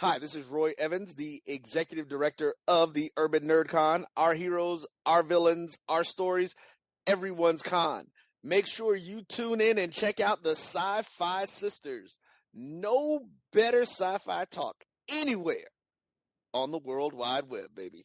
Hi, this is Roy Evins, the Executive Director of the Urban Nerd Con. Our heroes, our villains, our stories, everyone's con. Make sure you tune in and check out the Sci-Fi Sisters. No better sci-fi talk anywhere on the World Wide Web, baby.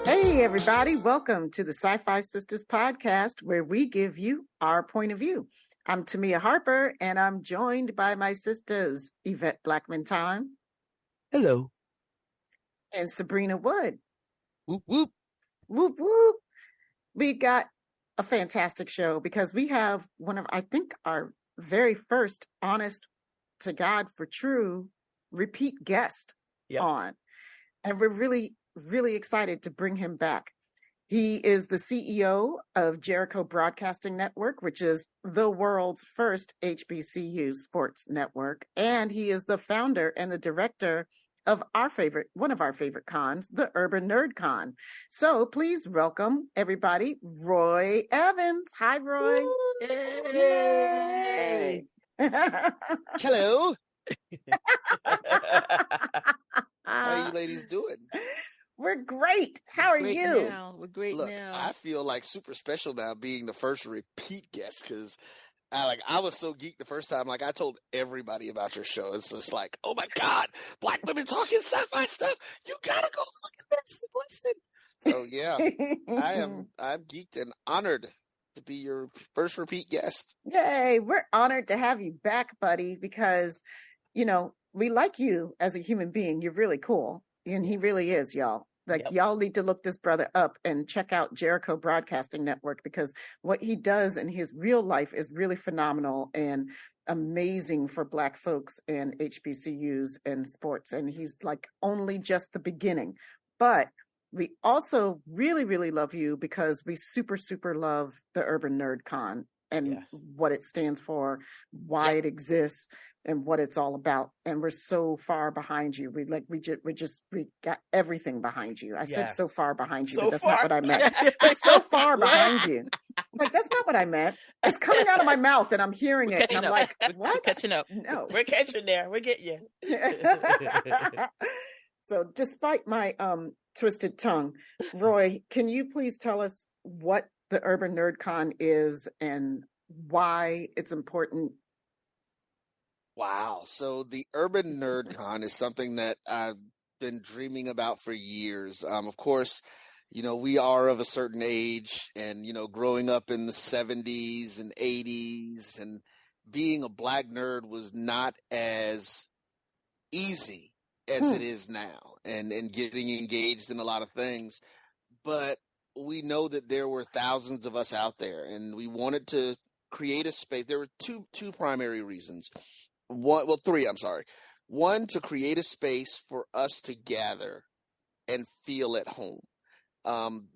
Hey, everybody. Welcome to the Sci-Fi Sisters podcast, where we give you our point of view. I'm Tamia Harper, and I'm joined by my sisters, Yvette Blackman-Time. Hello. And Sabrina Wood. Whoop, whoop. Whoop, whoop. We got a fantastic show because we have one of, I think, our very first honest to God for true repeat guest on. And we're really excited to bring him back. He is the CEO of Jericho Broadcasting Network, which is the world's first HBCU sports network. And he is the founder and the director of one of our favorite cons, the Urban Nerd Con. So please welcome everybody, Roy Evins. Hi, Roy. Yay. Hello. How are you ladies doing? We're great. How are you? We're great Look, now. I feel like super special now being the first repeat guest because I was so geeked the first time. Like I told everybody about your show. It's just like, oh my God, Black women talking sci-fi stuff. You gotta go look at this and listen. So yeah, I'm geeked and honored to be your first repeat guest. Yay, we're honored to have you back, buddy, because we like you as a human being. You're really cool. And he really is, y'all. Y'all need to look this brother up and check out Jericho Broadcasting Network, because what he does in his real life is really phenomenal and amazing for Black folks and HBCUs and sports. And he's like only just the beginning. But we also really love you because we super love the Urban Nerd Con and what it stands for, why it exists, and what it's all about. And we're so far behind you. We got everything behind you. I said so far behind you, but that's not what I meant. We're so far behind you. Like, that's not what I meant. It's coming out of my mouth and I'm hearing it. And I'm like, what? We're catching up. No. We're catching there. We're getting you. So despite my twisted tongue, Roy, can you please tell us what the Urban Nerd Con is and why it's important? Wow. So the Urban Nerd Con is something that I've been dreaming about for years. Of course, we are of a certain age and, growing up in the 70s and 80s and being a Black nerd was not as easy as it is now and getting engaged in a lot of things. But we know that there were thousands of us out there and we wanted to create a space. There were two primary reasons. Three, I'm sorry. One, to create a space for us to gather and feel at home.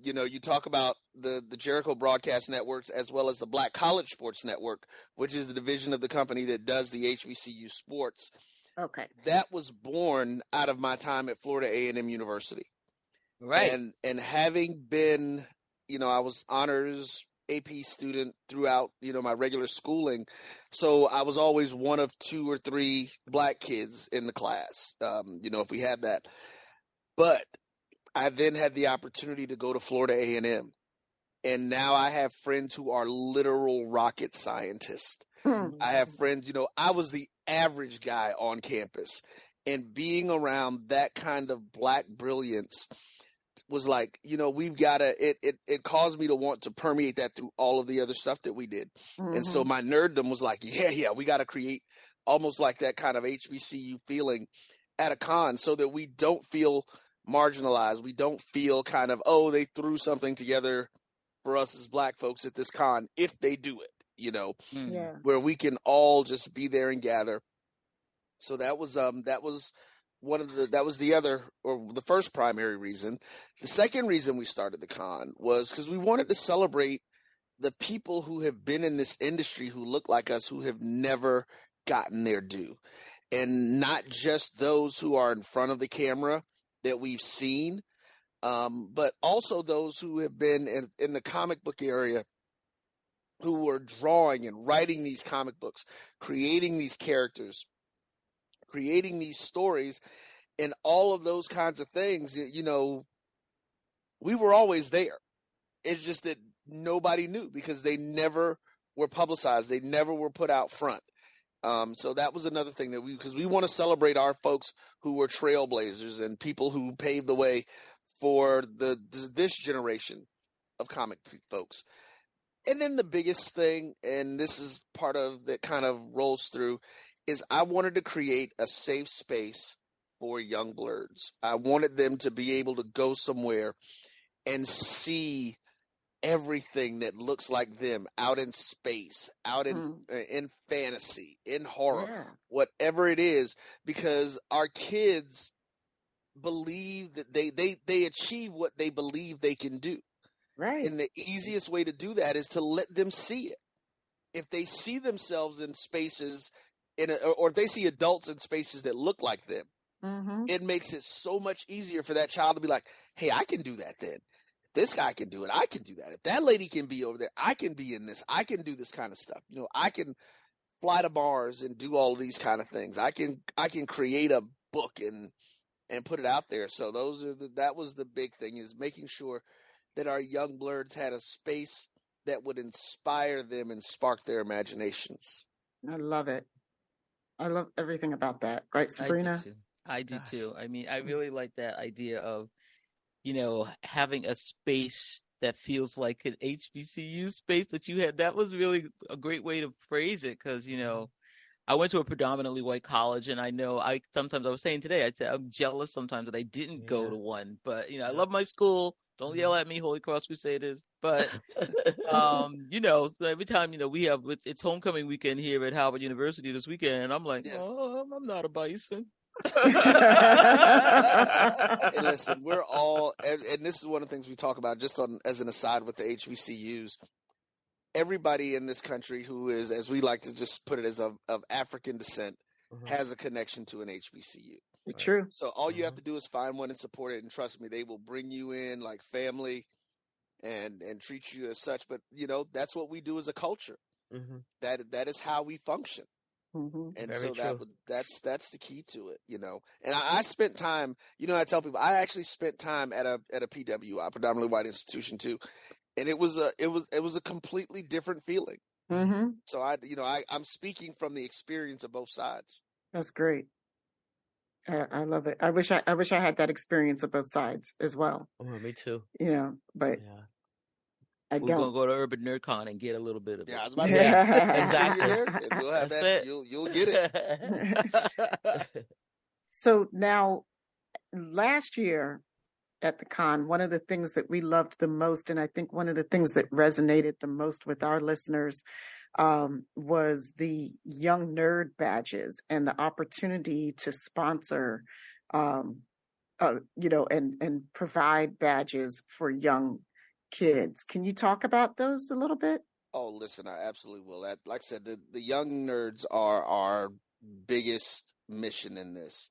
You talk about the Jericho Broadcast Networks as well as the Black College Sports Network, which is the division of the company that does the HBCU sports. Okay. That was born out of my time at Florida A&M University. Right. And having been, I was honors AP student throughout, my regular schooling. So I was always one of 2 or 3 Black kids in the class, if we had that. But I then had the opportunity to go to Florida A&M. And now I have friends who are literal rocket scientists. I have friends, I was the average guy on campus. And being around that kind of Black brilliance was like, we've got to, it caused me to want to permeate that through all of the other stuff that we did. And so my nerddom was like, we got to create almost like that kind of HBCU feeling at a con so that we don't feel marginalized. We don't feel kind of, they threw something together for us as Black folks at this con, if they do it, where we can all just be there and gather. So that was that was the other, or the first primary reason. The second reason we started the con was because we wanted to celebrate the people who have been in this industry who look like us, who have never gotten their due. And not just those who are in front of the camera that we've seen, but also those who have been in the comic book area, who are drawing and writing these comic books, creating these characters, creating these stories, and all of those kinds of things. You know, we were always there. It's just that nobody knew because they never were publicized. They never were put out front. So that was another thing that because we want to celebrate our folks who were trailblazers and people who paved the way for this generation of comic folks. And then the biggest thing, and this is part of that kind of rolls through, is I wanted to create a safe space for young blurs. I wanted them to be able to go somewhere and see everything that looks like them out in space, out in fantasy, in horror, whatever it is, because our kids believe that they achieve what they believe they can do. Right. And the easiest way to do that is to let them see it. If they see themselves in spaces or if they see adults in spaces that look like them, it makes it so much easier for that child to be like, hey, I can do that then. This guy can do it. I can do that. If that lady can be over there, I can be in this. I can do this kind of stuff. You know, I can fly to Mars and do all of these kind of things. I can create a book and put it out there. So that was the big thing, is making sure that our young blurs had a space that would inspire them and spark their imaginations. I love it. I love everything about that. Right, Sabrina? I do too. I mean, I really like that idea of, you know, having a space that feels like an HBCU space that you had. That was really a great way to phrase it, because, you know, I went to a predominantly white college, and I know I was saying today, I'm jealous sometimes that I didn't go to one. But, you know, I love my school. Don't yell at me, Holy Cross Crusaders. But, you know, every time, you know, it's homecoming weekend here at Howard University this weekend, and I'm like, oh, I'm not a Bison. Hey, listen, we're all, and this is one of the things we talk about just as an aside with the HBCUs. Everybody in this country who is, as we like to just put it, as of African descent, has a connection to an HBCU. True. So all you have to do is find one and support it, and trust me, they will bring you in like family and treat you as such. But you know, that's what we do as a culture. That is how we function. And very so that's the key to it, you know. And I spent time, you know, I tell people I actually spent time at a PWI, predominantly white institution too, and it was a completely different feeling. So I'm speaking from the experience of both sides. That's great. I love it. I wish I had that experience of both sides as well. Oh, me too. You know, but We're gonna go to Urban NerdCon and get a little bit of it. Yeah, I was about to say exactly. And we'll have that. You'll get it. So now, last year at the con, one of the things that we loved the most, and I think one of the things that resonated the most with our listeners, was the Young Nerd badges and the opportunity to sponsor, you know, and provide badges for young kids. Can you talk about those a little bit? Oh, listen, I absolutely will. Like I said, the young nerds are our biggest mission in this.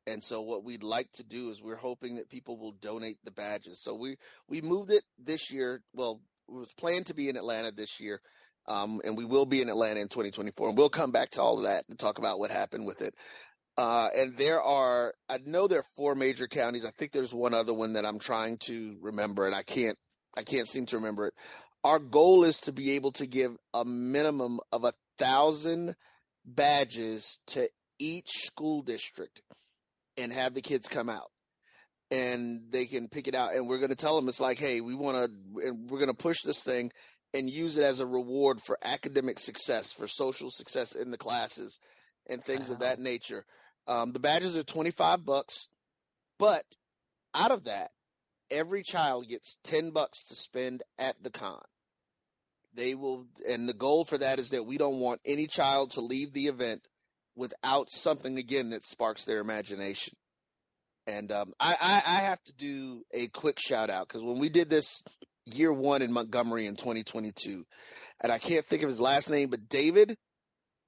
And so what we'd like to do is we're hoping that people will donate the badges. So we moved it this year. Well, it was planned to be in Atlanta this year. And we will be in Atlanta in 2024. And we'll come back to all of that and talk about what happened with it. And I know there are 4 major counties. I think there's one other one that I'm trying to remember, and I can't seem to remember it. Our goal is to be able to give a minimum of 1,000 badges to each school district and have the kids come out and they can pick it out. And we're going to tell them, it's like, hey, we're going to push this thing and use it as a reward for academic success, for social success in the classes and things of that nature. The badges are $25, but out of that, every child gets $10 to spend at the con. They will, and the goal for that is that we don't want any child to leave the event without something, again, that sparks their imagination. And I have to do a quick shout out because when we did this year one in Montgomery in 2022, and I can't think of his last name, but David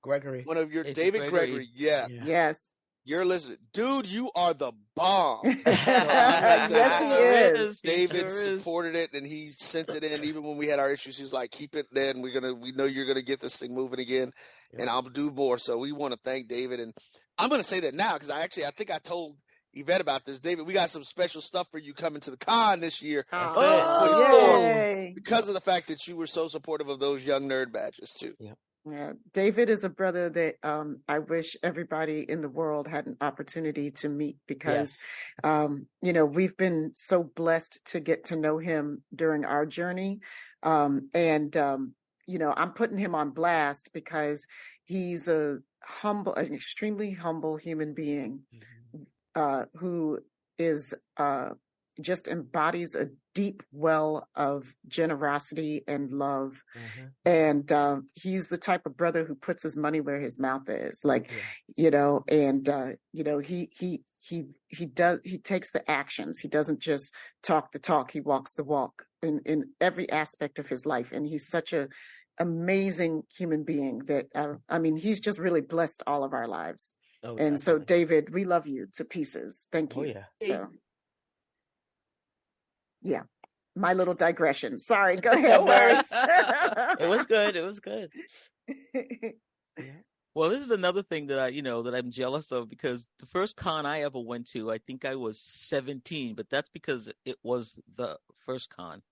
Gregory. One of your It's David Gregory. Yeah. Yes. You're listening. Dude, you are the bomb. Yes, he is. David supported it and he sent it in. Even when we had our issues, he's like, keep it then. We know you're gonna get this thing moving again. Yep. And I'll do more. So we want to thank David. And I'm gonna say that now because I think I told Yvette about this. David, we got some special stuff for you coming to the con this year. Because of the fact that you were so supportive of those young nerd badges too. Yep. Yeah, David is a brother that I wish everybody in the world had an opportunity to meet because, we've been so blessed to get to know him during our journey. I'm putting him on blast because he's an extremely humble human being who is just embodies a deep well of generosity and love. And he's the type of brother who puts his money where his mouth is, he takes the actions. He doesn't just talk the talk, he walks the walk in every aspect of his life. And he's such a amazing human being that, he's just really blessed all of our lives. So David, we love you to pieces. Thank you. Yeah, my little digression. Sorry, go ahead. No worries. It was good. Well, this is another thing that that I'm jealous of because the first con I ever went to, I think I was 17, but that's because it was the first con.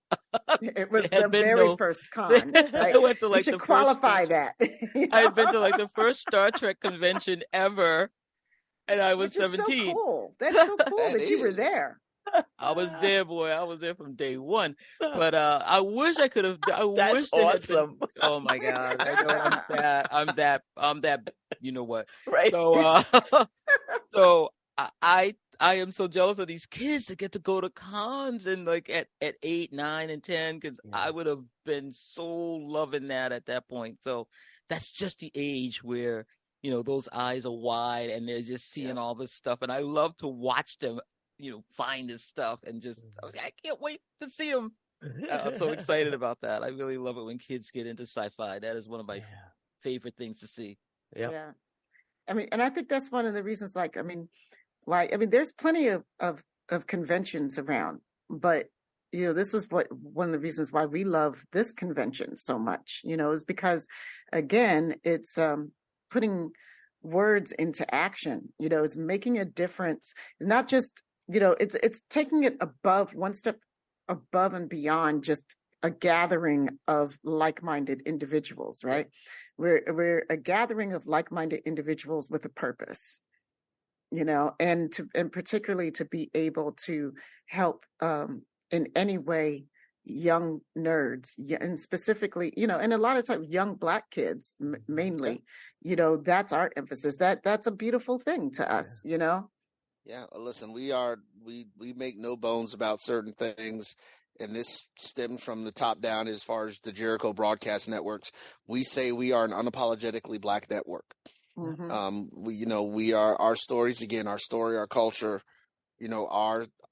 It was the very first con. Right? I went to you should qualify that. I had been to the first Star Trek convention ever, and I was 17. So cool. That's so cool that you were there. I was there, boy. I was there from day one. But I wish I could have. That's awesome. Oh my God! I know I'm that. You know what? Right. So I am so jealous of these kids that get to go to cons and at 8, 9, and 10 because I would have been so loving that at that point. So that's just the age where those eyes are wide and they're just seeing all this stuff, and I love to watch them. Find his stuff and just, I can't wait to see him. I'm so excited about that. I really love it when kids get into sci-fi. That is one of my favorite things to see. Yep. Yeah. And I think that's one of the reasons, there's plenty of conventions around, but, this is one of the reasons why we love this convention so much, is because, again, it's putting words into action. It's making a difference. It's not just, it's taking it one step above and beyond just a gathering of like-minded individuals, right? We're a gathering of like-minded individuals with a purpose, and particularly to be able to help in any way young nerds, and specifically, and a lot of times young Black kids mainly, that's our emphasis. That's a beautiful thing to us, Yeah, listen, we make no bones about certain things, and this stems from the top down as far as the Jericho broadcast networks. We say we are an unapologetically Black network. We are our stories, again, our story, our culture,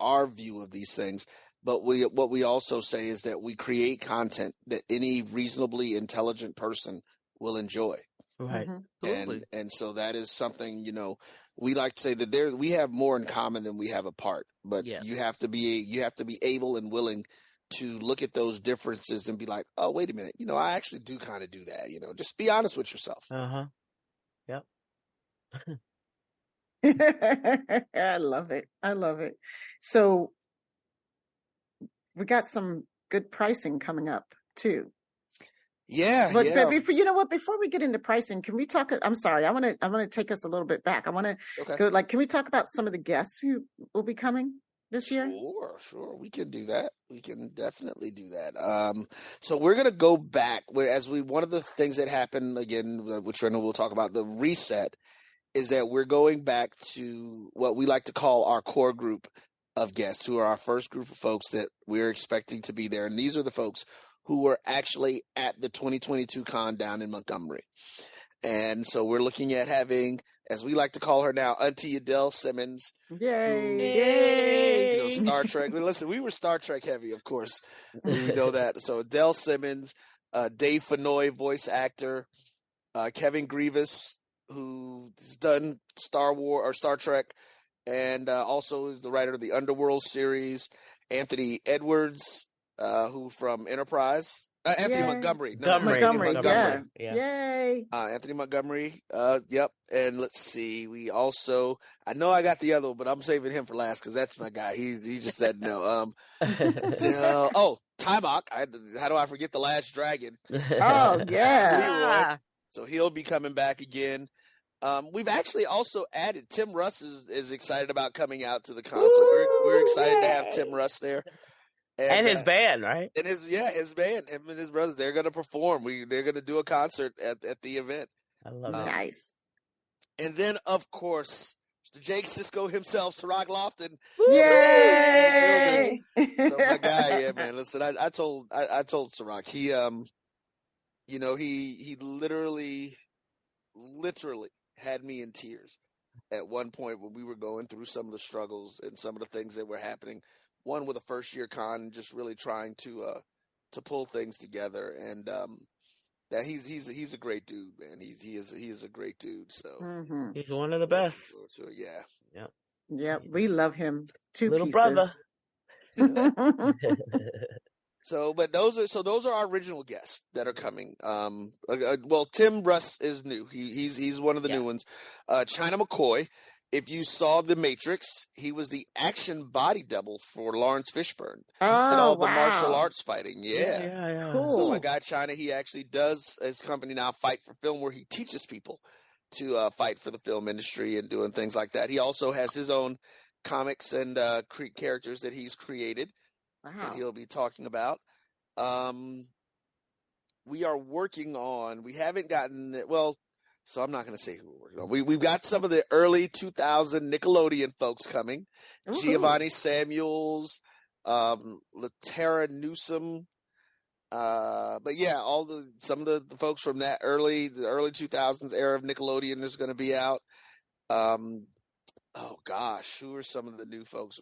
our view of these things. But what we also say is that we create content that any reasonably intelligent person will enjoy. Right. And so that is something, we like to say that we have more in common than we have apart, but you have to be able and willing to look at those differences and be like, oh, wait a minute, I actually do kind of do that, just be honest with yourself. Yep. I love it. So we got some good pricing coming up too. But before we get into pricing, can we talk? I'm sorry, I want to take us a little bit back. I want to go. Can we talk about some of the guests who will be coming this year? Sure, we can do that. We can definitely do that. So we're gonna go back. One of the things that happened again, which I know we'll talk about, the reset, is that we're going back to what we like to call our core group of guests, who are our first group of folks that we're expecting to be there, and these are the folks who were actually at the 2022 con down in Montgomery. And so we're looking at having as we like to call her now, Auntie Adele Simmons. Yay! Who, Star Trek. Listen, we were Star Trek heavy, of course. We know that. So Adele Simmons, Dave Fennoy, voice actor, Kevin Grievous, who's done Star Trek, and also is the writer of the Underworld series. Anthony Edwards, who from Enterprise. Anthony Montgomery. Montgomery. Yeah. Yay. Anthony Montgomery. Yep. And let's see. We also, I know I got the other one, but I'm saving him for last because that's my guy. He just said no. Tybok. How do I forget the Last Dragon? Oh, yeah. Leroy. So he'll be coming back again. We've actually also added Tim Russ is excited about coming out to the con. So we're excited to have Tim Russ there. And his band, right? And his band, him and his brothers, they're going to perform. They're going to do a concert at the event. I love it. Nice. And then, of course, Mr. Jake Sisko himself, Ciroc Lofton. Yay! So my guy, yeah, man. Listen, I told Ciroc, he literally had me in tears at one point when we were going through some of the struggles and some of the things that were happening. One with a first year con, just really trying to pull things together, and that he's a great dude, man. He is a great dude. So he's one of the best. So yeah. Yep. We love him. Little brother. So, but those are our original guests that are coming. Well, Tim Russ is new. He's one of the new ones. China McCoy. If you saw The Matrix, he was the action body double for Lawrence Fishburne and all the martial arts fighting. Yeah. Cool. So my guy China, he actually does his company now, Fight for Film, where he teaches people to fight for the film industry and doing things like that. He also has his own comics and characters that he's created that he'll be talking about. We are working on. We haven't gotten it. Well. So I'm not going to say who we're working on. We've got some of the early 2000 Nickelodeon folks coming. Ooh. Giovanni Samuels, Latera Newsom. But yeah, some of the folks from the early 2000s era of Nickelodeon is going to be out. Oh gosh, who are some of the new folks?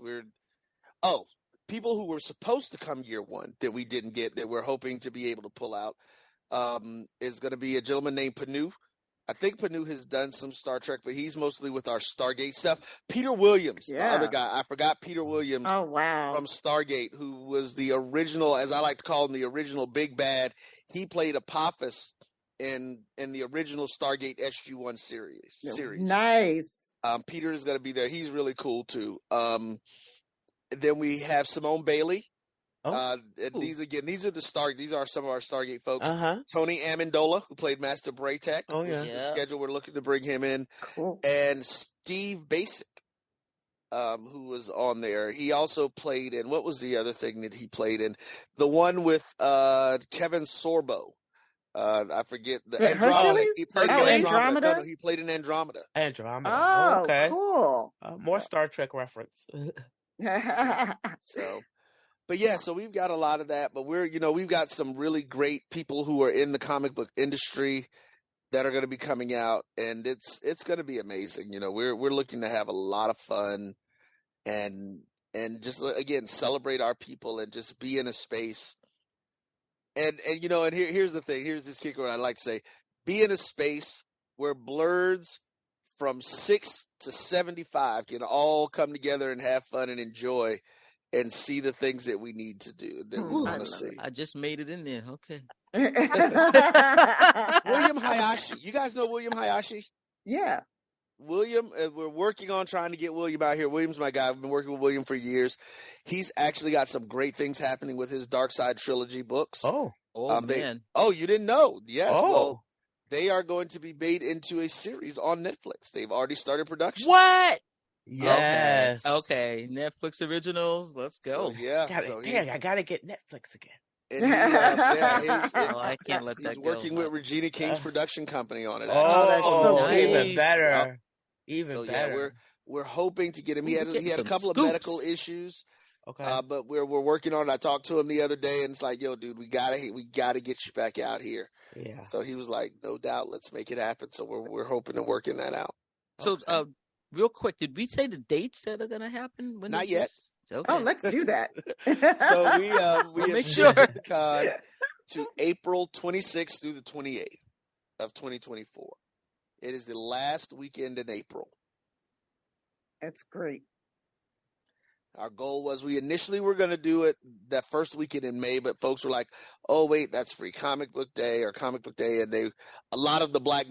People who were supposed to come year one that we didn't get that we're hoping to be able to pull out is going to be a gentleman named Panu. I think Panu has done some Star Trek, but he's mostly with our Stargate stuff. Peter Williams, the other guy. I forgot Peter Williams from Stargate, who was the original, as I like to call him, the original big bad. He played Apophis in the original Stargate SG-1 series. Nice. Peter is going to be there. He's really cool, too. Then we have Simone Bailey. These are some of our Stargate folks. Tony Amendola, who played Master Braytek. This is the schedule. We're looking to bring him in. Cool. And Steve Basic, who was on there. He also played in, what was the other thing that he played in? The one with Kevin Sorbo. I forget the Andromeda. He played in Andromeda. No, he played in Andromeda. Oh, okay. Cool. More Star Trek reference. But yeah, so we've got a lot of that, but we've got some really great people who are in the comic book industry that are going to be coming out, and it's going to be amazing. We're looking to have a lot of fun and just, again, celebrate our people and just be in a space. And here's the thing. Here's this kicker I'd like to say. Be in a space where blurs from 6 to 75 can all come together and have fun and enjoy and see the things that we need to do, that we want to see. I just made it in there. Okay. William Hayashi. You guys know William Hayashi? Yeah. William, we're working on trying to get William out here. William's my guy. I've been working with William for years. He's actually got some great things happening with his Dark Side trilogy books. Man. You didn't know? Yes. Well, they are going to be made into a series on Netflix. They've already started production. What? Yes. Okay. Netflix originals. Let's go. So, I gotta get Netflix again. And I can't let that he's go. working with Regina King's production company on it. That's so nice. Even better. Even better. Yeah, we're hoping to get him. He had a couple of medical issues. Okay. But we're working on it. I talked to him the other day, and it's like, yo, dude, we gotta get you back out here. Yeah. So he was like, no doubt, let's make it happen. So we're hoping and working that out. So, real quick, did we say the dates that are going to happen? When Not yet. Okay. Oh, let's do that. So we have make sure. shifted the con to April 26th through the 28th of 2024. It is the last weekend in April. That's great. Our goal was we initially were going to do it that first weekend in May, but folks were like, "Oh wait, that's free comic book day," and a lot of the Black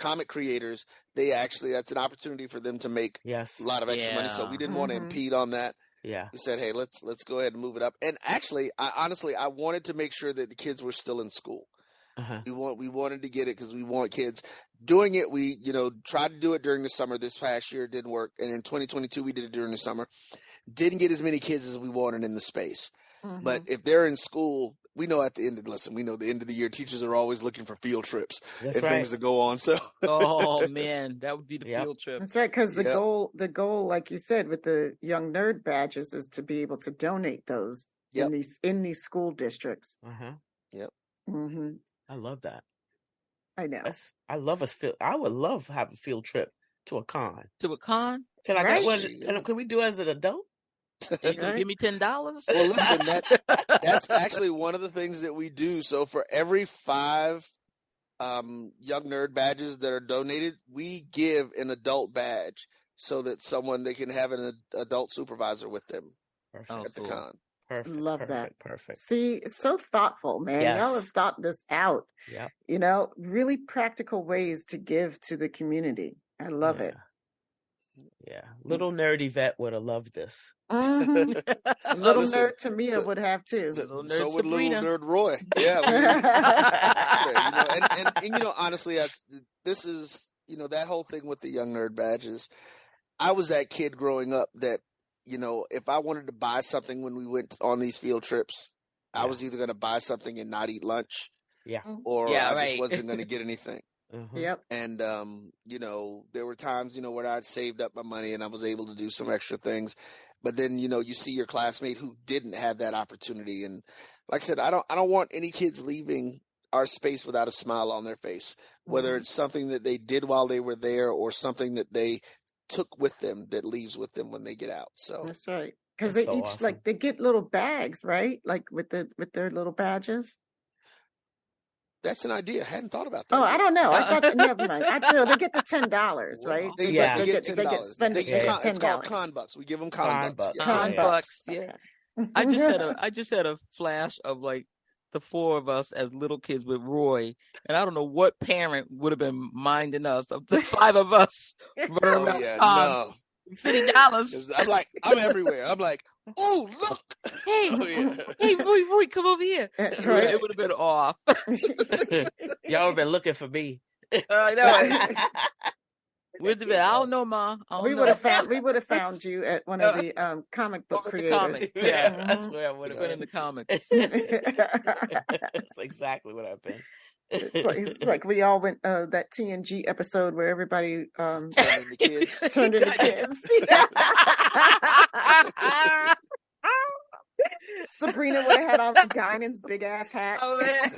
comic creators, that's an opportunity for them to make a lot of extra money. So we didn't want to impede on that. Yeah. We said, hey, let's go ahead and move it up. And actually, I wanted to make sure that the kids were still in school. Uh-huh. We wanted to get it because we want kids doing it. We, tried to do it during the summer. This past year it didn't work. And in 2022, we did it during the summer. Didn't get as many kids as we wanted in the space. Mm-hmm. But if they're in school, we know at the end of the year, teachers are always looking for field trips things to go on. So, oh man, that would be the field trip. That's right. Because the goal, like you said, with the Young Nerd badges is to be able to donate those in these school districts. Uh-huh. Yep. Mm-hmm. I love that. I know. I would love to have a field trip to a con. To a con? Can I get one? Can we do it as an adult? You can give me $10? Well, listen, that's actually one of the things that we do. So for every 5 Young Nerd badges that are donated, we give an adult badge so that they can have an adult supervisor with them at the con. Perfect. Love that. Perfect. See, it's so thoughtful, man. Yes. Y'all have thought this out. Yeah. Really practical ways to give to the community. I love it. Yeah. Little nerdy vet would have loved this. Mm-hmm. Little nerd Tamia would have too. So would little nerd Roy. Yeah. Honestly, this is, that whole thing with the Young Nerd badges. I was that kid growing up that, if I wanted to buy something when we went on these field trips, I was either going to buy something and not eat lunch. Yeah. Or I just wasn't going to get anything. Mm-hmm. Yep. And, there were times, where I'd saved up my money and I was able to do some extra things. But then, you see your classmate who didn't have that opportunity. And like I said, I don't want any kids leaving our space without a smile on their face, whether it's something that they did while they were there or something that they took with them that leaves with them when they get out. So that's right. Because they each awesome. They get little bags, right? Like with their little badges. That's an idea. I hadn't thought about that. Oh, I don't know. I thought never mind. They get the $10, right? They get $10. They get spending. $10. It's called con bucks. We give them con bucks. Yes. Con bucks. Yeah. I just had a flash of like the 4 of us as little kids with Roy, and I don't know what parent would have been minding us of the 5 of us running around. $50. I'm everywhere. I'm like, oh look, hey, Roy, come over here. Right. It would have been off. Y'all have been looking for me. I know. I don't know, Ma. We would have found you at one of the comic book creators. Yeah, that's where I would have been in the comics. That's exactly what I've been. It's like we all went that TNG episode where everybody turned into kids. Sabrina would have had on Guinan's big ass hat. Oh, man.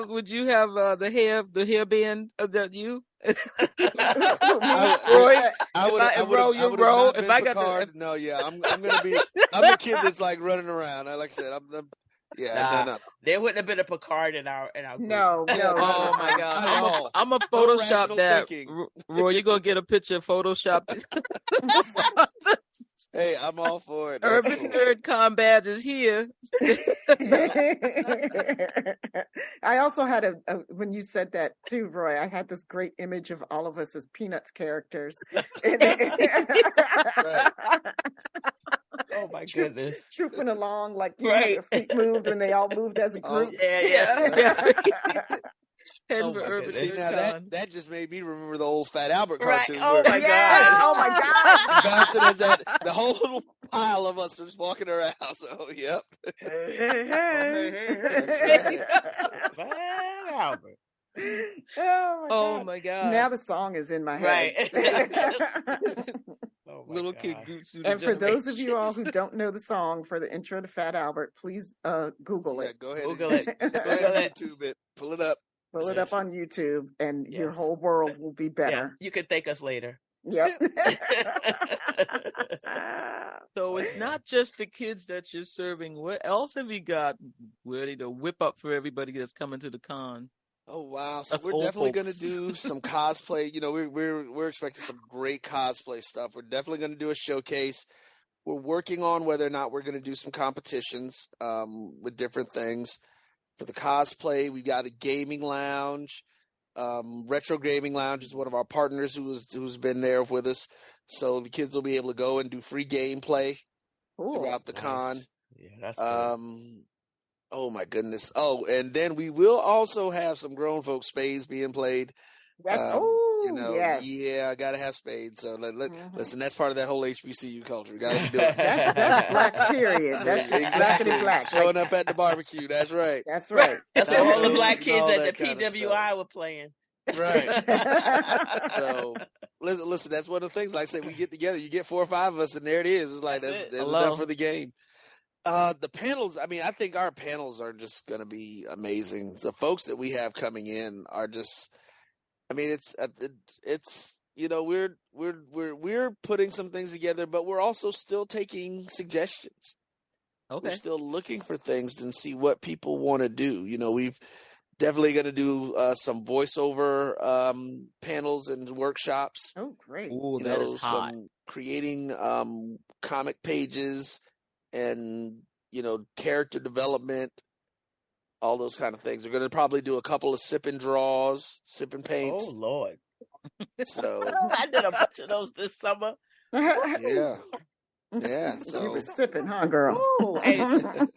Would you have the hairband that you? I would roll. If I got the no, yeah, I'm gonna be. I'm the kid that's like running around. Like I said, no. There wouldn't have been a Picard in our group. No. Oh my God! I'm a Photoshop that. Roy, you gonna get a picture of Photoshop? Hey, I'm all for it. Urban Nerd Con badge is here. I also had when you said that too, Roy, I had this great image of all of us as Peanuts characters. Right. Oh my goodness. Trooping along like you had your feet moved when they all moved as a group. Yeah. Now that just made me remember the old Fat Albert cartoon. Right. Oh my God! Oh my God! Bouncing as the whole little pile of us just walking around. So, yep. Fat Albert. Oh my God! Now the song is in my head. Right. Little kid. And for those of you all who don't know the song for the intro to Fat Albert, please Google it. Go ahead. Google it. Go ahead and YouTube it. Pull it up. Pull it up on YouTube, and your Yes. whole world will be Yeah, better. you can thank us later. Yep. So it's not just the kids that you're serving. What else have you got ready to whip up for everybody that's coming to the con? Oh wow! So Us we're old definitely going to folks. do some cosplay. You know, we're expecting some great cosplay stuff. We're definitely going to do a showcase. We're working on whether or not we're going to do some competitions with different things. For the cosplay, we've got a gaming lounge. Retro Gaming Lounge is one of our partners who's been there with us. So the kids will be able to go and do free gameplay Cool. throughout the con. Nice. Yeah, that's good. Oh my goodness. Oh, and then we will also have some grown folk spades being played. That's yes. Yeah, I gotta have spades. So Mhm. listen, that's part of that whole HBCU culture. We gotta do it. That's black period. That's just Exactly. blackity black. Showing up at the barbecue. That's right. That's right. That's what all the black And kids all at that the kind of PWI stuff. were playing. Right. So listen, that's one of the things. Like I say, we get together, you get 4 or 5 of us, and there it is. It's like That's it. there's Hello. enough for the game. The panels, I mean, I think our panels are just gonna be amazing. The folks that we have coming in are just, I mean, it's you know, we're putting some things together, but we're also still taking suggestions. We're Okay. still looking for things and see what people want to do. You know, we've definitely going to do some voiceover panels and workshops. Oh, great. Ooh, You that know, is hot. some creating comic pages and, you know, character development, all those kind of things. We're going to probably do a couple of sip and draws, sip and Oh paints. Lord. So I did a bunch of those this summer. yeah, yeah. You So were sipping, huh, girl? Ooh, and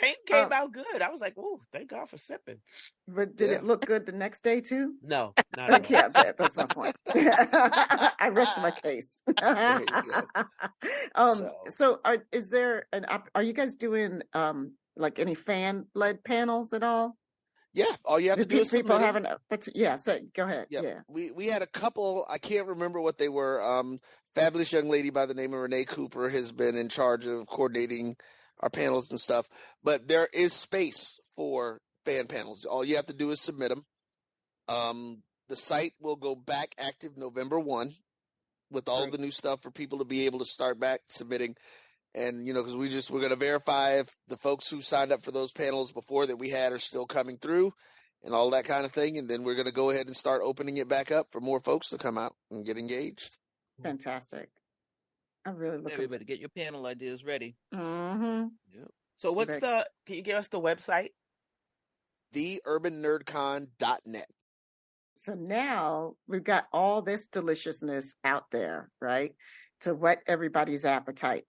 paint came out good. I was like, ooh, thank God for sipping. But did Yeah. it look good the next day too? No, not at all. Yeah, that's my point. I rest my case. there you go. So is there are you guys doing like any fan-led panels at all? Yeah, all you have to do is People submit 'em. having yeah, so go ahead. Yep. Yeah. We had a couple. I can't remember what they were. Fabulous young lady by the name of Renee Cooper has been in charge of coordinating our panels and stuff. But there is space for fan panels. All you have to do is submit them. The site will go back active November 1 with all the new stuff for people to be able to start back submitting. And, you know, because we're going to verify if the folks who signed up for those panels before that we had are still coming through and all that kind of thing. And then we're going to go ahead and start opening it back up for more folks to come out and get engaged. Fantastic. I'm really looking. Everybody, get your panel ideas ready. Mm-hmm. Yep. So can you give us the website? TheUrbanNerdCon.net. So now we've got all this deliciousness out there, right? To whet everybody's appetite.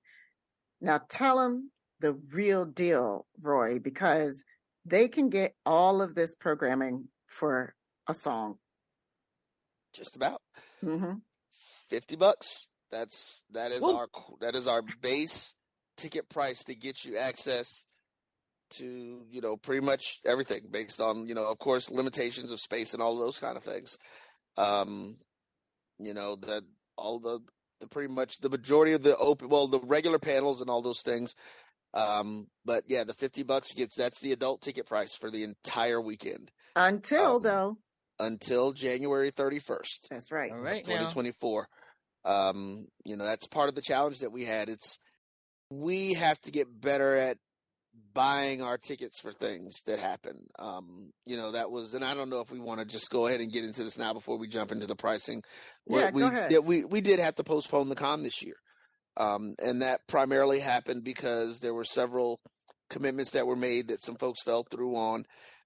Now tell them the real deal, Roy, because they can get all of this programming for a song. Just about. Mm-hmm. $50. That is our base ticket price to get you access to, you know, pretty much everything based on, you know, of course, limitations of space and all of those kind of things. You know, that all the pretty much the majority of the regular panels and all those things. But yeah, the $50 that's the adult ticket price for the entire weekend. Until January 31st. That's right. All right, 2024. You know, that's part of the challenge that we had. We have to get better at buying our tickets for things that happen. You know, and I don't know if we want to just go ahead and get into this now before we jump into the pricing. Yeah, go ahead. We did have to postpone the con this year. And that primarily happened because there were several commitments that were made that some folks fell through on,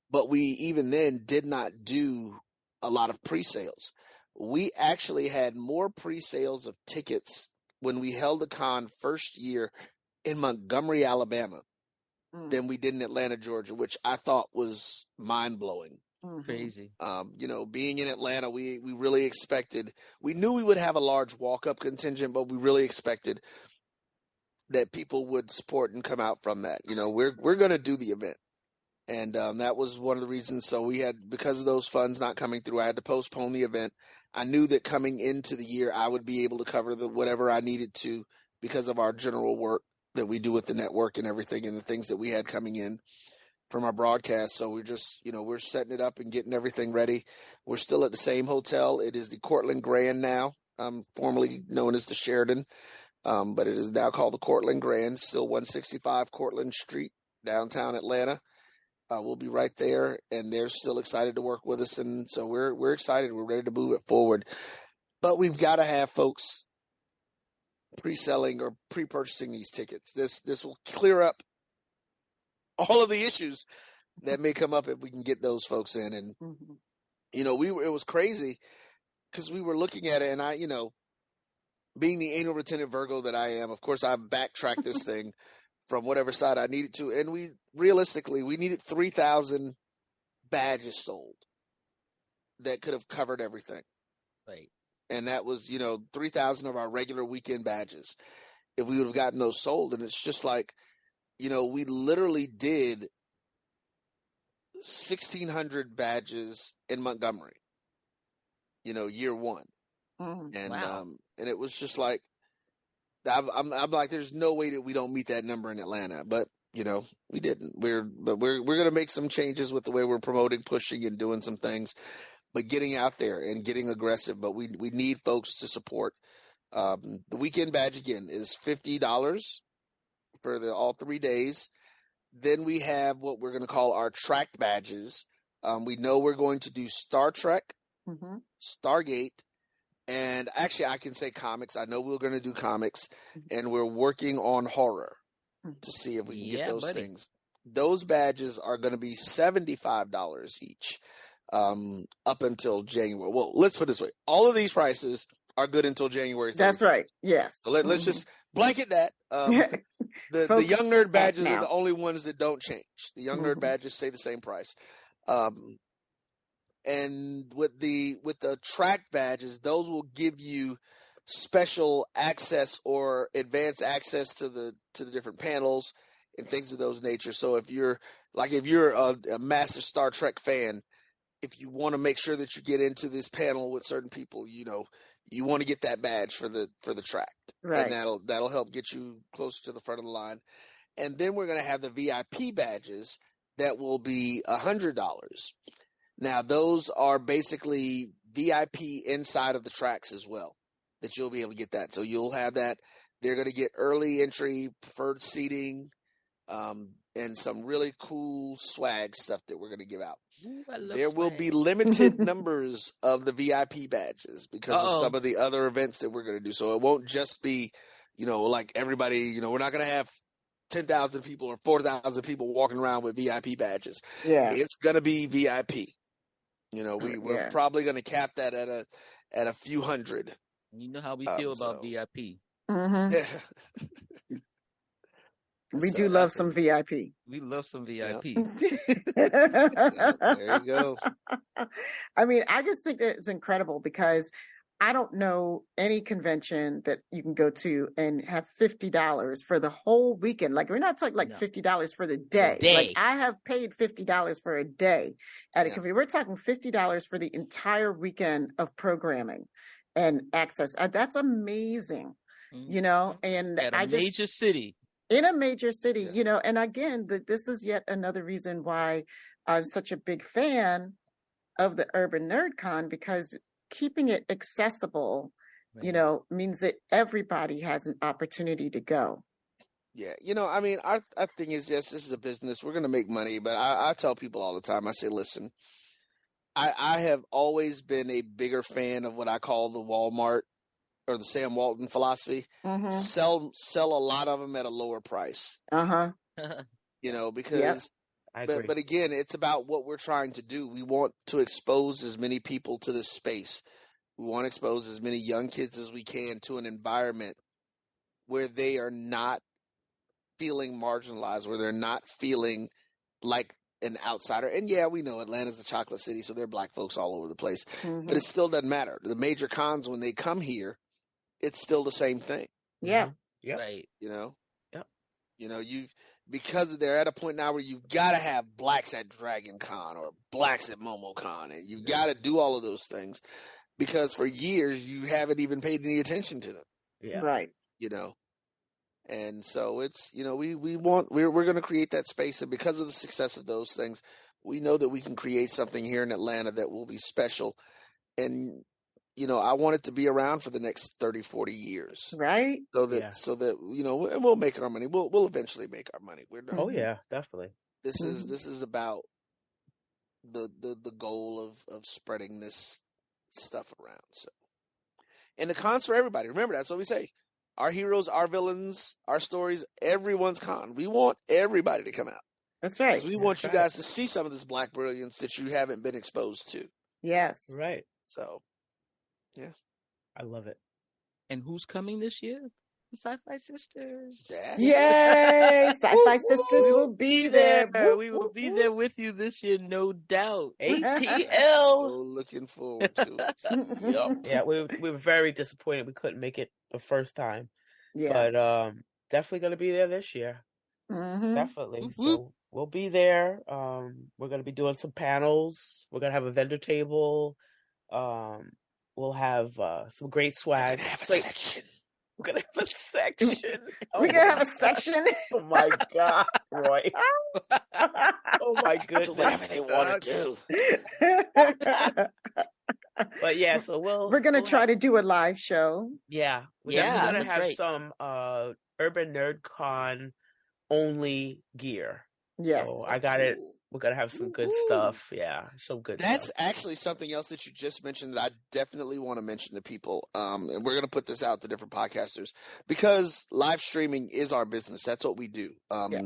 but we even then did not do a lot of pre-sales. We actually had more pre-sales of tickets when we held the con first year in Montgomery, Alabama, than we did in Atlanta, Georgia, which I thought was mind-blowing. Crazy. You know, being in Atlanta, we really expected, we knew we would have a large walk-up contingent, but we really expected that people would support and come out from that. You know, we're going to do the event. And that was one of the reasons. So because of those funds not coming through, I had to postpone the event. I knew that coming into the year, I would be able to cover whatever I needed to because of our general work that we do with the network and everything and the things that we had coming in. from our broadcast. So we're just, we're setting it up and getting everything ready. We're still at the same hotel. It is the Cortland Grand now, formerly known as the Sheridan, but it is now called the Cortland Grand, still 165 Cortland Street, downtown Atlanta. We'll be right there, and they're still excited to work with us, and so we're excited. We're ready to move it forward. But we've got to have folks pre-selling or pre-purchasing these tickets. This will clear up all of the issues that may come up if we can get those folks in. And it was crazy because we were looking at it, and I, being the anal retentive Virgo that I am, of course, I backtracked this thing from whatever side I needed to, and we needed 3,000 badges sold that could have covered everything. Right. And that was, 3,000 of our regular weekend badges. If we would have gotten those sold, and it's just like, we literally did 1,600 badges in Montgomery, year one. And, wow. And it was just like, I'm like, there's no way that we don't meet that number in Atlanta, but we didn't. We're going to make some changes with the way we're promoting, pushing, and doing some things, but getting out there and getting aggressive. But we need folks to support. The weekend badge again is $50 for all 3 days. Then we have what we're going to call our tracked badges. We know we're going to do Star Trek, Stargate. And actually, I can say comics. I know we're going to do comics, and we're working on horror to see if we can get those things. Those badges are going to be $75 each up until January. Well, let's put it this way. All of these prices are good until January 31st. That's right. Yes. So let's just blanket that. The Young Nerd badges are the only ones that don't change. The Young Nerd badges stay the same price. And with the track badges, those will give you special access or advanced access to the different panels and things of those nature. So if you're a massive Star Trek fan, if you want to make sure that you get into this panel with certain people, you want to get that badge for the track, right? And that'll help get you closer to the front of the line. And then we're going to have the VIP badges that will be $100. Now, those are basically VIP inside of the tracks as well, that you'll be able to get that. So you'll have that. They're going to get early entry, preferred seating, and some really cool swag stuff that we're going to give out. Ooh, there will be limited numbers of the VIP badges because of some of the other events that we're going to do. So it won't just be, like everybody, we're not going to have 10,000 people or 4,000 people walking around with VIP badges. Yeah. It's going to be VIP. We're probably going to cap that at a few hundred. You know how we feel about VIP. Yeah. We do love some VIP. We love some VIP. There you go. I mean, I just think that it's incredible because I don't know any convention that you can go to and have $50 for the whole weekend. Like, we're not talking like $50 for the day. Like, I have paid $50 for a day at a convention. We're talking $50 for the entire weekend of programming and access. That's amazing, and at a major city. In a major city, and again, this is yet another reason why I'm such a big fan of the Urban Nerd Con, because keeping it accessible, means that everybody has an opportunity to go. Yeah. I mean, our thing is, yes, this is a business. We're going to make money, but I tell people all the time, I say, listen, I have always been a bigger fan of what I call the Walmart or the Sam Walton philosophy. Sell a lot of them at a lower price. Because but again, it's about what we're trying to do. We want to expose as many people to this space. We want to expose as many young kids as we can to an environment where they are not feeling marginalized, where they're not feeling like an outsider. And yeah, we know Atlanta's a chocolate city, so there are black folks all over the place. But it still doesn't matter. The major cons, when they come here, it's still the same thing. Yeah. Right. Because they're at a point now where you've got to have blacks at Dragon Con or blacks at MomoCon, and you've got to do all of those things because for years you haven't even paid any attention to them. Yeah. Right. And so it's, we're going to create that space. And because of the success of those things, we know that we can create something here in Atlanta that will be special. And, I want it to be around for the next 30, 40 years. Right. So that, and we'll make our money. We'll eventually make our money. We're not. Oh yeah, definitely. This is about the goal of spreading this stuff around. So, and the con's for everybody. Remember, that's what we say. Our heroes, our villains, our stories, everyone's con. We want everybody to come out. That's right. 'Cause we want you guys to see some of this Black brilliance that you haven't been exposed to. Yes. Right. So, yeah. I love it. And who's coming this year? The Sci-Fi Sisters. Yay! Sci-Fi Sisters will be there. We will be there with you this year, no doubt. ATL. So looking forward to it. Yep. Yeah, we were very disappointed we couldn't make it the first time. Yeah. But definitely gonna be there this year. Definitely. Whoop, So whoop. we'll be there. We're gonna be doing some panels. We're gonna have a vendor table. We'll have some great swag. We're gonna have a section. We're gonna have a section. We're gonna have a section. Oh my God, Roy. Oh my goodness. Do whatever they want to do. But yeah, so we're gonna try to do a live show. Yeah, we're Yeah, definitely gonna that'd be have great. some Urban Nerd Con only gear. Yes. So I got it. We're gonna have some good stuff. Yeah, some good That's stuff. actually something else that you just mentioned that I definitely want to mention to people. And we're going to put this out to different podcasters because live streaming is our business. That's what we do. Yeah.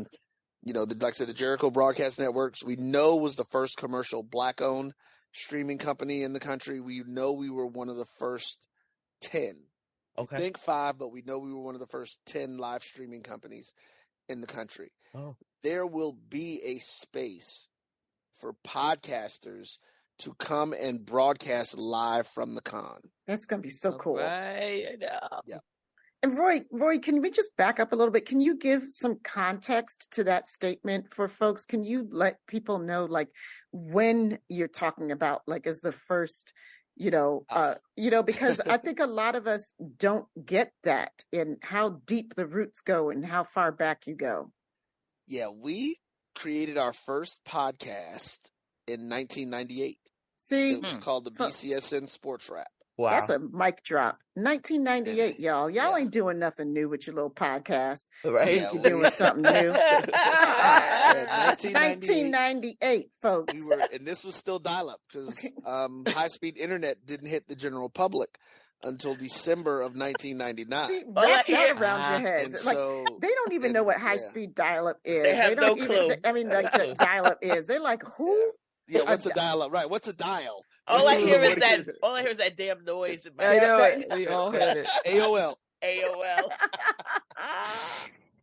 Like I said, the Jericho Broadcast Networks, we know was the first commercial Black-owned streaming company in the country. We know we were one of the first 10. Okay. I think 5, but we know we were one of the first 10 live streaming companies in the country. Oh. There will be a space for podcasters to come and broadcast live from the con. That's gonna be so cool. Right. I know. Yeah. And Roy, can we just back up a little bit? Can you give some context to that statement for folks? Can you let people know, like, when you're talking about, like, as the first, because I think a lot of us don't get that and how deep the roots go and how far back you go. Yeah, we created our first podcast in 1998. See, It was called the BCSN Sports Rap. Wow. that's a mic drop. 1998, y'all. Y'all ain't doing nothing new with your little podcast. Right. Yeah, You're doing something new. 1998, folks. We were, and this was still dial-up because high-speed internet didn't hit the general public until December of 1999. See, wrap that around your And heads. Like, so they don't even know what high-speed dial-up is. They have don't no even, clue. I mean, like, the dial-up is. They're like, who? yeah, what's a dial-up? Right, what's a dial? All I hear is that. All I hear is that damn noise in my I know head. it. We all heard it. AOL. AOL.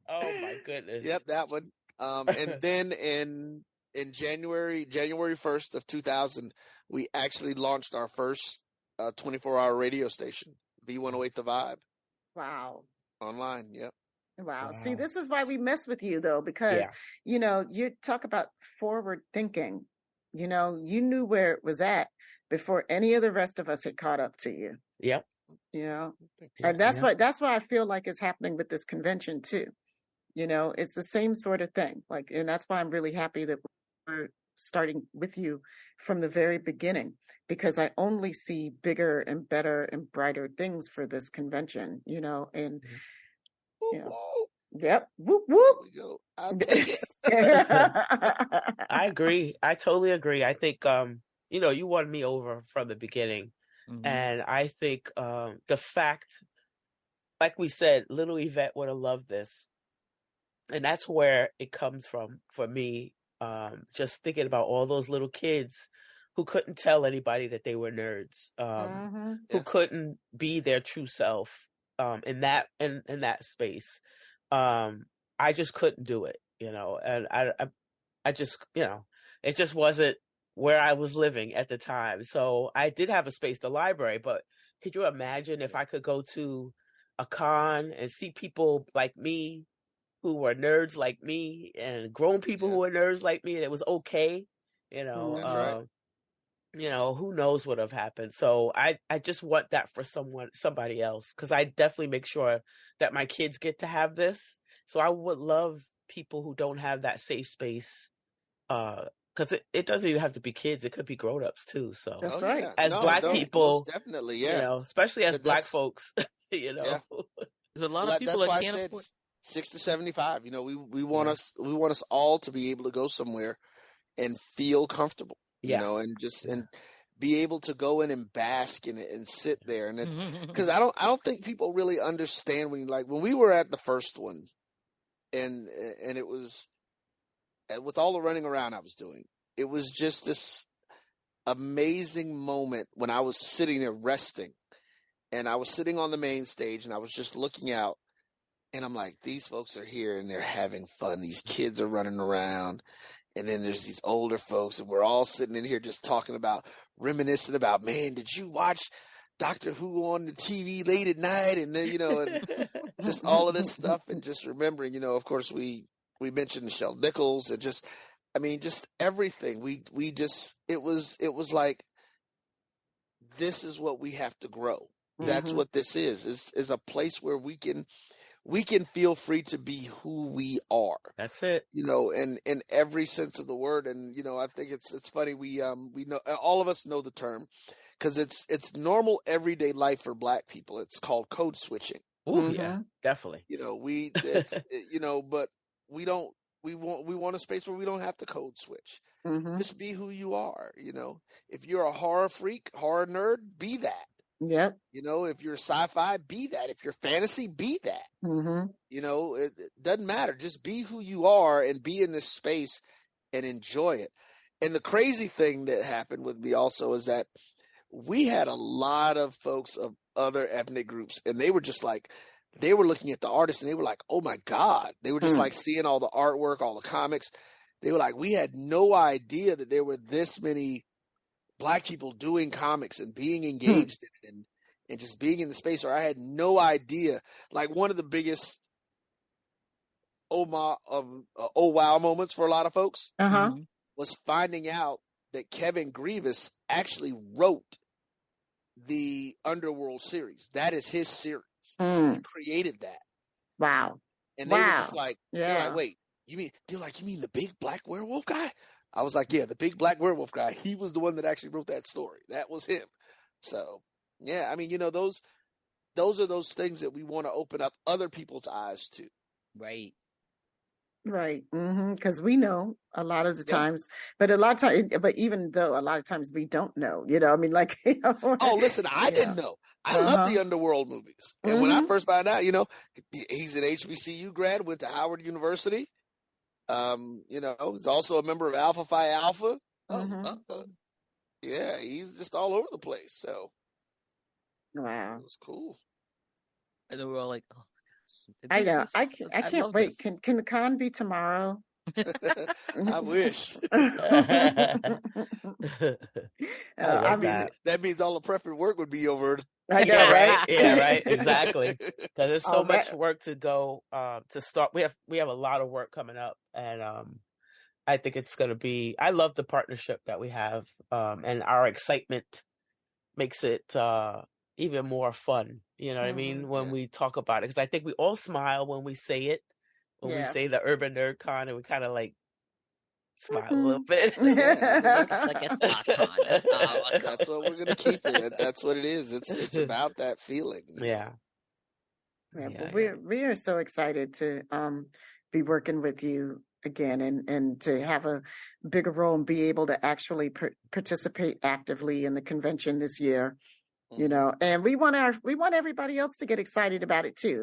Oh my goodness. Yep, that one. And then in January 1st of 2000, we actually launched our first 24-hour radio station, V108 The Vibe. Wow. Online, yep. Wow. Wow. See, this is why we mess with you, though, because, you talk about forward thinking. You knew where it was at before any of the rest of us had caught up to you. Yep. And that's why I feel like it's happening with this convention too. It's the same sort of thing. Like, and that's why I'm really happy that we're starting with you from the very beginning, because I only see bigger and better and brighter things for this convention, and yep. Whoop, whoop. There we go. I'll take it. I agree. I totally agree. I think, you won me over from the beginning. Mhm. And I think the fact, like we said, little Yvette would have loved this. And that's where it comes from for me. Just thinking about all those little kids who couldn't tell anybody that they were nerds, who couldn't be their true self in that space. I just couldn't do it, and I just, it just wasn't where I was living at the time. So I did have a space, the library, but could you imagine if I could go to a con and see people like me who were nerds like me and grown people who were nerds like me, and it was okay, That's right. who knows what have happened. So I just want that for somebody else, because I definitely make sure that my kids get to have this. So I would love people who don't have that safe space, because it doesn't even have to be kids, it could be grown-ups too. So That's Oh right. yeah, as no, Black no, people, most definitely, yeah. especially as Black That's folks, you yeah. know. There's a lot Well, of people that's that why I can't said afford. 6 to 75. We want Yeah. us all to be able to go somewhere and feel comfortable, Yeah. and just Yeah. and be able to go in and bask in it and sit there. And it's because I don't think people really understand when we were at the first one, and it was with all the running around I was doing, it was just this amazing moment when I was sitting there resting, and I was sitting on the main stage, and I was just looking out, and I'm like, these folks are here and they're having fun. These kids are running around. And then there's these older folks, and we're all sitting in here just talking about, reminiscing about, man, did you watch Doctor Who on the TV late at night? And then, and just all of this stuff, and just remembering, of course, we mentioned Michelle Nichols, and just, just everything. We just, it was like, this is what we have to grow. That's what this is a place where we can feel free to be who we are. That's it. And in every sense of the word. And I think it's funny, we know, all of us know the term, because it's normal everyday life for Black people. It's called code switching. Oh yeah, definitely. But we don't we want a space where we don't have to code switch. Just be who you are. If you're a horror freak, horror nerd, be that. Yep. If you're sci-fi, be that. If you're fantasy, be that. It doesn't matter. Just be who you are and be in this space and enjoy it. And the crazy thing that happened with me also is that we had a lot of folks of other ethnic groups, and they were just like, they were looking at the artists and they were like, oh my God. They were just like seeing all the artwork, all the comics. They were like, we had no idea that there were this many Black people doing comics and being engaged in it, and just being in the space. Or I had no idea. Like, one of the biggest oh wow moments for a lot of folks was finding out that Kevin Grievous actually wrote the Underworld series. That is his series. He created that. Wow. And they were just like, yeah. they're like, wait, you mean the big black werewolf guy? I was like, yeah, the big black werewolf guy. He was the one that actually wrote that story. That was him. So, yeah, those are those things that we want to open up other people's eyes to. Right. Right. Because we know a lot of the times, but even though a lot of times we don't know, Oh, listen, I didn't know. I love the Underworld movies. And when I first found out, he's an HBCU grad, went to Howard University. He's also a member of Alpha Phi Alpha. Yeah, he's just all over the place. So, wow, it was cool. And then we're all like, oh my gosh, I can't wait. This. Can the con be tomorrow? I wish. That means all the prepping work would be over. I know, right? Yeah, right. Exactly. Because there's so much work to go to start. We have a lot of work coming up, and I think it's going to be. I love the partnership that we have, and our excitement makes it even more fun. You know what I mean? When we talk about it, because I think we all smile when we say it. When we say the Urban Nerd Con, and we kind of like smile a little bit. That's what we're gonna keep it. That's what it is. It's about that feeling. Yeah. We are so excited to be working with you again, and to have a bigger role and be able to actually participate actively in the convention this year. And we want everybody else to get excited about it too.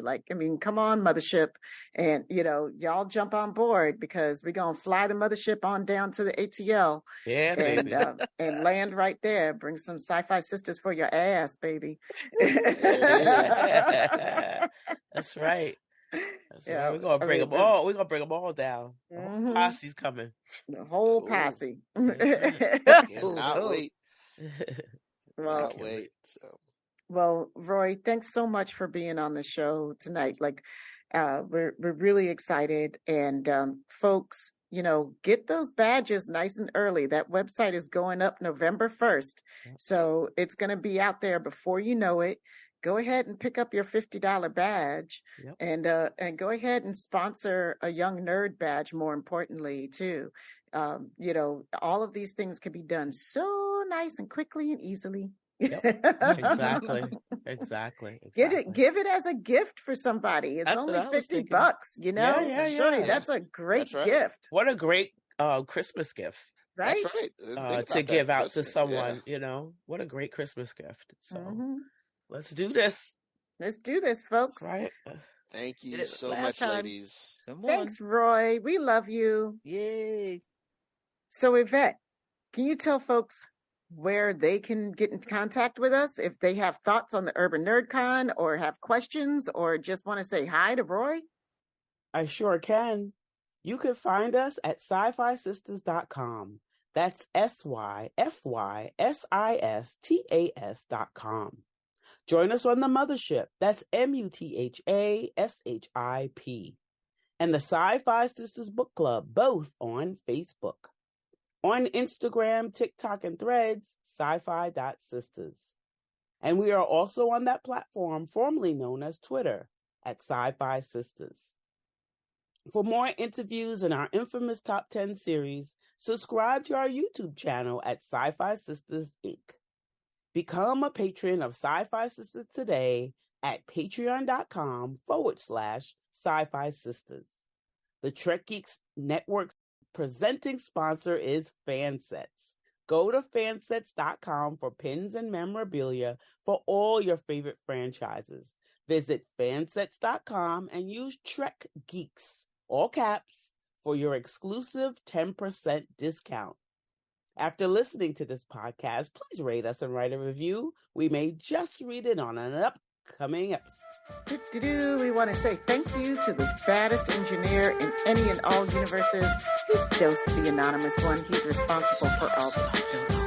Come on, Mothership, and y'all jump on board, because we're gonna fly the Mothership on down to the ATL, and land right there. Bring some sci-fi sisters for your ass, baby. That's right. We're gonna bring them all. We're gonna bring them all down. The whole posse's coming. The whole posse. Cannot wait. Well, wait. So, well, Roy, thanks so much for being on the show tonight. We're really excited, and folks, get those badges nice and early. That website is going up November 1st. So it's going to be out there before you know it. Go ahead and pick up your $50 badge and go ahead and sponsor a Young Nerd badge, more importantly, too. All of these things can be done so nice and quickly and easily. Exactly. Give it as a gift for somebody. It's only $50, That's a great gift. What a great Christmas gift. Right? That's right. To give out to someone, what a great Christmas gift. So let's do this. Let's do this, folks. That's right. Thank you so much, ladies. Thanks, Roy. We love you. Yay. So, Yvette, can you tell folks where they can get in contact with us if they have thoughts on the Urban Nerd Con or have questions or just want to say hi to Roy? I sure can. You can find us at sci-fisistas.com. That's SYFYSISTAS.com. Join us on the Mothership. That's MUTHASHIP. And the Sci-Fi Sisters Book Club, both on Facebook. On Instagram, TikTok, and Threads, sci-fi.sisters. And we are also on that platform formerly known as Twitter at Sci-Fi Sisters. For more interviews in our infamous Top 10 series, subscribe to our YouTube channel at Sci-Fi Sisters Inc. Become a patron of Sci-Fi Sisters today at patreon.com/Sci-Fi Sisters. The Trek Geeks Network's presenting sponsor is Fansets. Go to fansets.com for pins and memorabilia for all your favorite franchises. Visit fansets.com and use Trek Geeks, all caps, for your exclusive 10% discount. After listening to this podcast, please rate us and write a review. We may just read it on an upcoming episode. We want to say thank you to the baddest engineer in any and all universes. He's Dose, the anonymous one. He's responsible for all the Dose.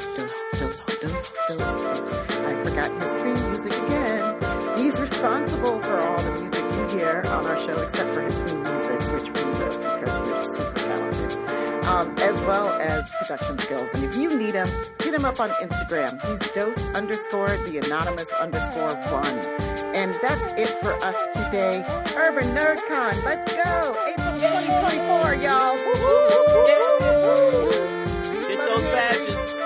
I forgot his theme music again. He's responsible for all the music you hear on our show, except for his theme music, which we wrote because we're super talented, as well as production skills. And if you need him, hit him up on Instagram. He's Dose_the anonymous_1. And that's it for us today. Urban Nerd Con, let's go. April 2024, y'all. Woo-hoo. Get those badges.